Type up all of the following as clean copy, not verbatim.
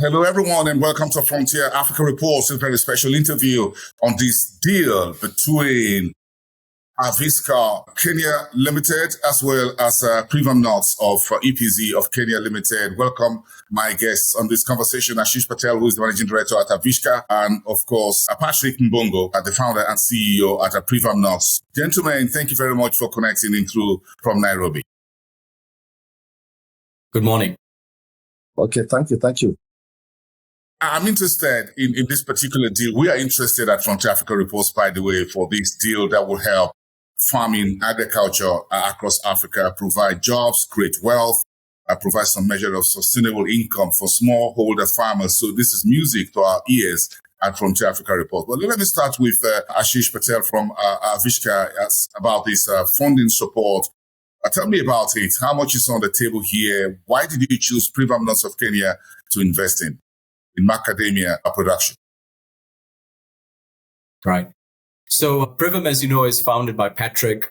Hello, everyone, and welcome to Frontier Africa Reports, a very special interview on this deal between Aavishkaar Kenya Limited as well as Privamnuts of EPZ of Kenya Limited. Welcome, my guests on this conversation, Ashish Patel, who is the Managing Director at Aavishkaar, and of course, Patrick Mbongo, the founder and CEO at Privamnuts. Gentlemen, thank you very much for connecting in through from Nairobi. Good morning. Okay, thank you. I'm interested in this particular deal. We are interested at Frontier Africa Reports, by the way, for this deal that will help farming, agriculture across Africa, provide jobs, create wealth, provide some measure of sustainable income for smallholder farmers. So this is music to our ears at Frontier Africa Reports. But let me start with Ashish Patel from Aavishkaar about this funding support. Tell me about it. How much is on the table here? Why did you choose Privamnuts of Kenya to invest in macadamia production? Right. So Privam, as you know, is founded by Patrick.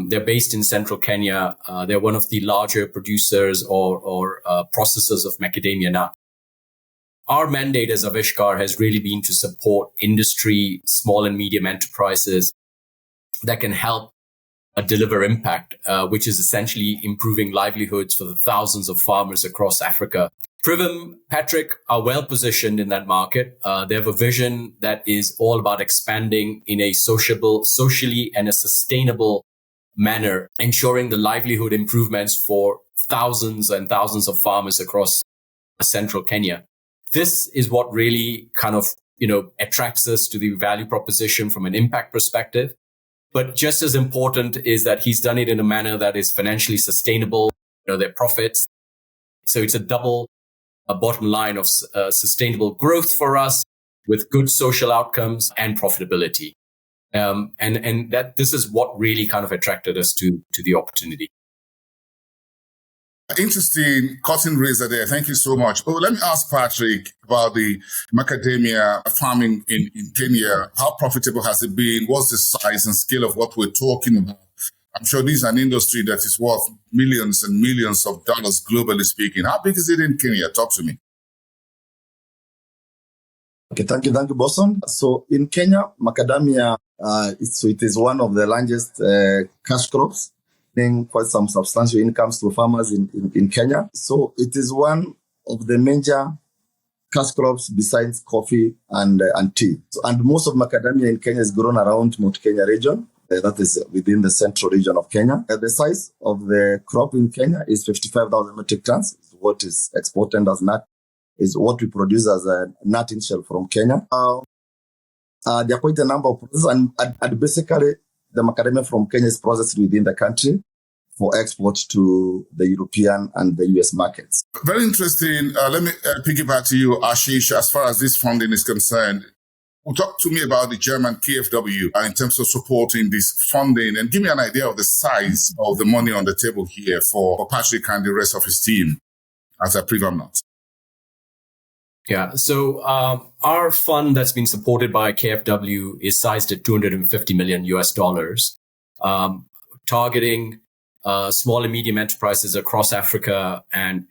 They're based in central Kenya. They're one of the larger producers or processors of macadamia nut. Our mandate as Aavishkaar has really been to support industry, small and medium enterprises that can help deliver impact, which is essentially improving livelihoods for the thousands of farmers across Africa. Privam, Patrick are well positioned in that market. They have a vision that is all about expanding in a socially and a sustainable manner, ensuring the livelihood improvements for thousands and thousands of farmers across central Kenya. This is what really kind of, attracts us to the value proposition from an impact perspective. But just as important is that he's done it in a manner that is financially sustainable, their profits. So it's a double bottom line of sustainable growth for us with good social outcomes and profitability. And that this is what really kind of attracted us to the opportunity. Interesting cutting razor there. Thank you so much. Oh, let me ask Patrick about the macadamia farming in Kenya. How profitable has it been? What's the size and scale of what we're talking about? I'm sure this is an industry that is worth millions and millions of dollars globally speaking. How big is it in Kenya? Talk to me. Okay, thank you, Boston. So in Kenya, macadamia, it is one of the largest cash crops, quite some substantial incomes to farmers in Kenya. So it is one of the major cash crops besides coffee and tea. So, and most of macadamia in Kenya is grown around Mount Kenya region. That is within the central region of Kenya. The size of the crop in Kenya is 55,000 metric tons. What is exported as nut is what we produce as a nut in shell from Kenya. There are quite a number of processes, and basically the macadamia from Kenya is processed within the country for export to the European and the US markets. Very interesting. Let me piggyback to you, Ashish, as far as this funding is concerned. Talk to me about the German KfW in terms of supporting this funding, and give me an idea of the size of the money on the table here for Patrick and the rest of his team as a Privamnuts. Yeah, so our fund that's been supported by KfW is sized at $250 million US, targeting small and medium enterprises across Africa and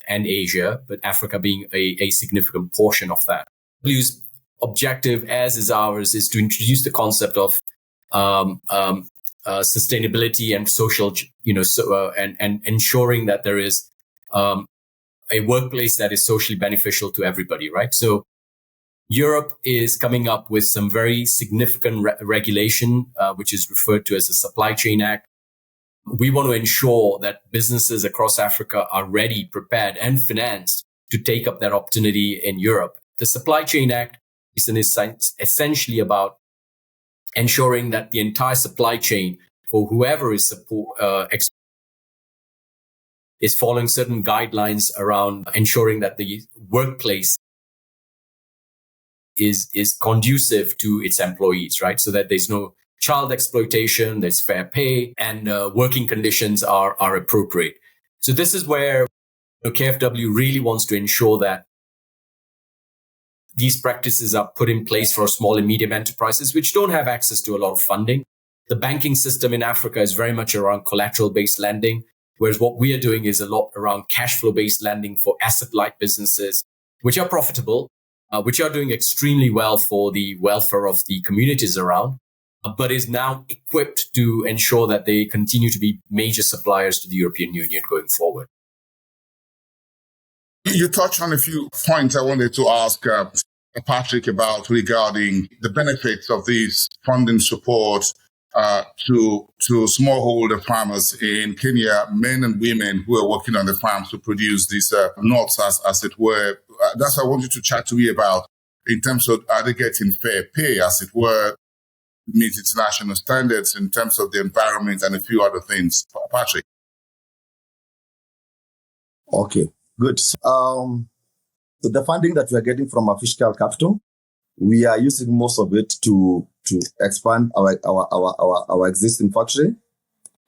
Asia, but Africa being a significant portion of that. W's objective, as is ours, is to introduce the concept of sustainability and social, and ensuring that there is a workplace that is socially beneficial to everybody, right? So Europe is coming up with some very significant regulation, which is referred to as the Supply Chain Act. We want to ensure that businesses across Africa are ready, prepared, and financed to take up that opportunity in Europe. The Supply Chain Act is essentially about ensuring that the entire supply chain for whoever is is following certain guidelines around ensuring that the workplace is conducive to its employees, right? So that there's no child exploitation, there's fair pay, and working conditions are appropriate. So this is where KfW really wants to ensure that these practices are put in place for small and medium enterprises, which don't have access to a lot of funding. The banking system in Africa is very much around collateral-based lending, whereas what we are doing is a lot around cash flow-based lending for asset-light businesses which are profitable, which are doing extremely well for the welfare of the communities around, but is now equipped to ensure that they continue to be major suppliers to the European Union going forward. You touched on a few points I wanted to ask Patrick about regarding the benefits of this funding support to smallholder farmers in Kenya, men and women who are working on the farms to produce these nuts, as it were. That's what I wanted to chat to you about in terms of are they getting fair pay, as it were, meet international standards in terms of the environment and a few other things. Patrick. Okay, good. So the funding that we are getting from Aavishkaar Capital, we are using most of it to expand our existing factory,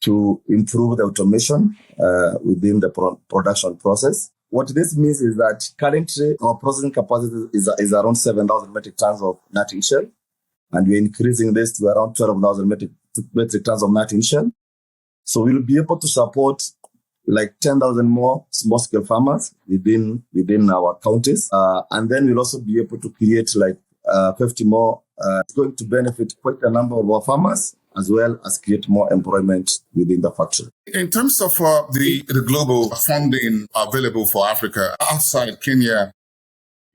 to improve the automation within the production process. What this means is that currently our processing capacity is around 7,000 metric tons of nutting shell, and we're increasing this to around 12,000 metric tons of nutting shell. So we'll be able to support like 10,000 more small-scale farmers within our counties. And then we'll also be able to create like 50 more. It's going to benefit quite a number of our farmers, as well as create more employment within the factory. In terms of the global funding available for Africa outside Kenya,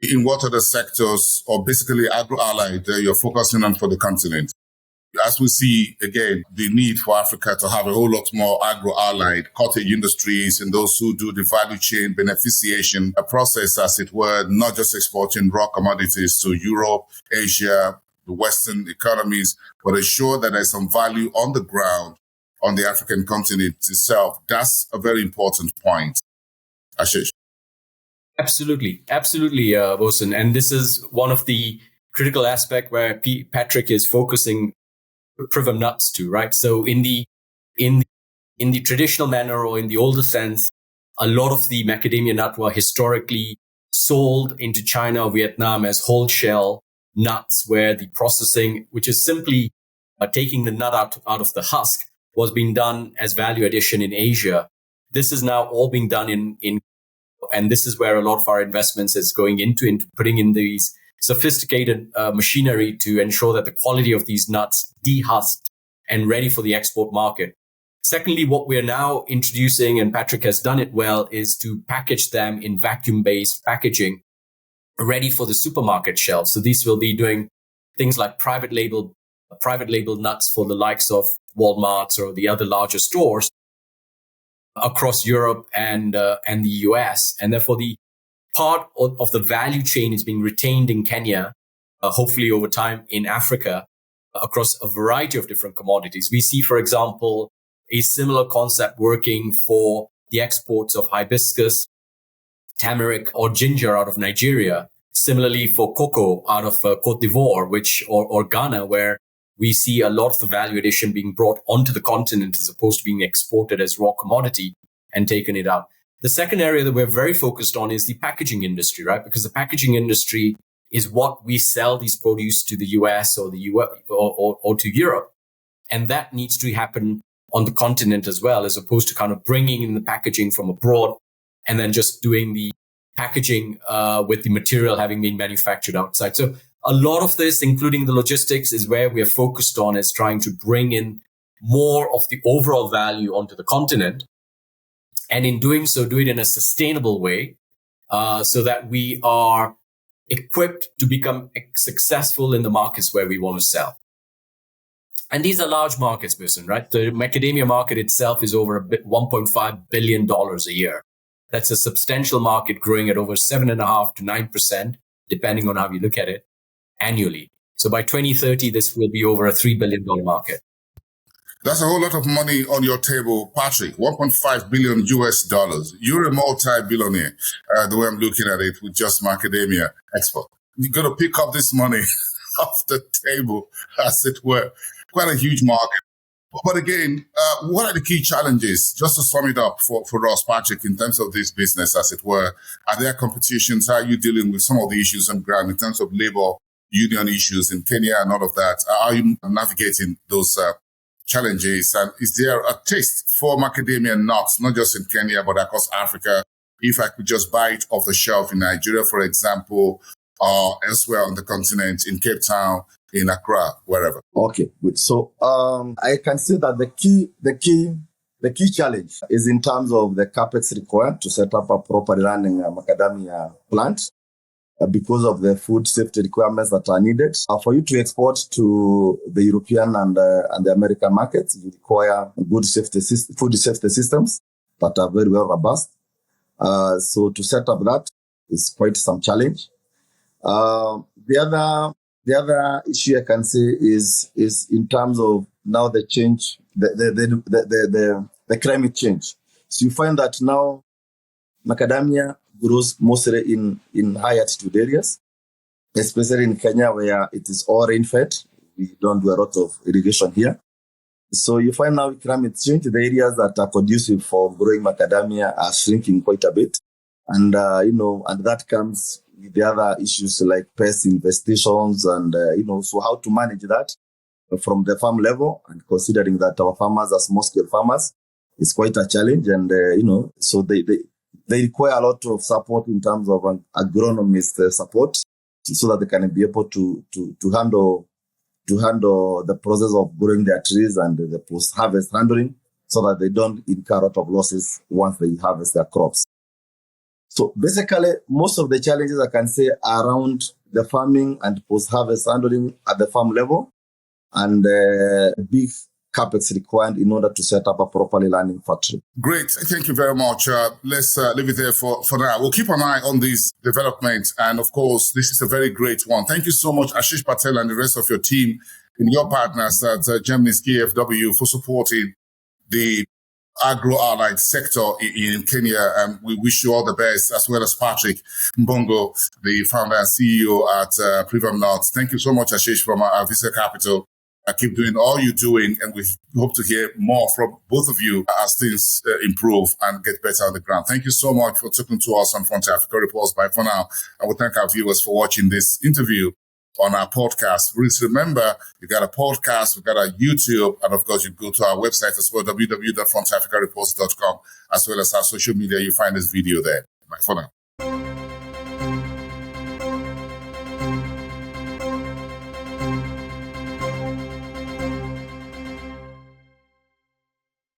in what other sectors, or basically agro-allied, you're focusing on for the continent? As we see, again, the need for Africa to have a whole lot more agro-allied cottage industries and those who do the value chain beneficiation process, as it were, not just exporting raw commodities to Europe, Asia, the Western economies, but ensure that there's some value on the ground on the African continent itself. That's a very important point. Ashish. Absolutely, Bosun. And this is one of the critical aspects where Patrick is focusing Privamnuts to, right? So in the traditional manner, or in the older sense, a lot of the macadamia nut were historically sold into China or Vietnam as whole shell nuts, where the processing, which is simply taking the nut out of the husk, was being done as value addition in Asia. This is now all being done in and this is where a lot of our investments is going into putting in these sophisticated machinery to ensure that the quality of these nuts dehusked and ready for the export market. Secondly, what we are now introducing, and Patrick has done it well, is to package them in vacuum-based packaging ready for the supermarket shelves. So these will be doing things like private label nuts for the likes of Walmart or the other larger stores across Europe and the US. And therefore, the part of the value chain is being retained in Kenya, hopefully over time in Africa, across a variety of different commodities. We see, for example, a similar concept working for the exports of hibiscus, turmeric, or ginger out of Nigeria. Similarly for cocoa out of Cote d'Ivoire, or Ghana, where we see a lot of the value addition being brought onto the continent as opposed to being exported as raw commodity and taken it out. The second area that we're very focused on is the packaging industry, right? Because the packaging industry is what we sell these produce to the US or or to Europe. And that needs to happen on the continent as well, as opposed to kind of bringing in the packaging from abroad and then just doing the packaging with the material having been manufactured outside. So a lot of this, including the logistics, is where we are focused on, is trying to bring in more of the overall value onto the continent. And in doing so, do it in a sustainable way, so that we are equipped to become successful in the markets where we want to sell. And these are large markets, Bosun, right? The macadamia market itself is over $1.5 billion a year. That's a substantial market, growing at over 7.5% to 9%, depending on how you look at it, annually. So by 2030, this will be over a $3 billion market. That's a whole lot of money on your table, Patrick. $1.5 billion US. You're a multi-billionaire, the way I'm looking at it, with just macadamia export. You're going to pick up this money off the table, as it were. Quite a huge market. But again, what are the key challenges? Just to sum it up for us, Patrick, in terms of this business, as it were, are there competitions? How are you dealing with some of the issues on ground in terms of labor union issues in Kenya and all of that? How are you navigating those challenges? And is there a taste for macadamia nuts, not just in Kenya, but across Africa, if I could just buy it off the shelf in Nigeria, for example, or elsewhere on the continent, in Cape Town, in Accra, wherever? Okay, good. So I can say that the key challenge is in terms of the capex required to set up a properly running macadamia plant because of the food safety requirements that are needed. For you to export to the European and the American markets, you require good food safety systems that are very well robust. So to set up that is quite some challenge. The other issue I can say is in terms of now the change, the climate change. So you find that now macadamia grows mostly in high altitude areas, especially in Kenya where it is all rain-fed. We don't do a lot of irrigation here. So you find now climate change, the areas that are conducive for growing macadamia are shrinking quite a bit. And, and that comes with the other issues like pest infestations and, so how to manage that from the farm level, and considering that our farmers are small-scale farmers, it's quite a challenge. And, so they require a lot of support in terms of an agronomist support so that they can be able to handle the process of growing their trees and the post-harvest handling so that they don't incur a lot of losses once they harvest their crops. So basically, most of the challenges I can say are around the farming and post-harvest handling at the farm level and big capex required in order to set up a properly running factory. Great. Thank you very much. Let's leave it there for now. We'll keep an eye on these developments. And of course, this is a very great one. Thank you so much, Ashish Patel and the rest of your team and your partners at Germany's KfW for supporting the agro-allied sector in Kenya. We wish you all the best, as well as Patrick Mbongo, the founder and CEO at Privamnuts. Thank you so much, Ashish, from Aavishkaar Capital. Keep doing all you're doing, and we hope to hear more from both of you as things improve and get better on the ground. Thank you so much for talking to us on Frontier Africa Reports. Bye for now. I will thank our viewers for watching this interview on our podcast. Please remember, you got a podcast, we got a YouTube, and of course, you go to our website as well, www.frontierafricareports.com, as well as our social media. You find this video there. Bye for now.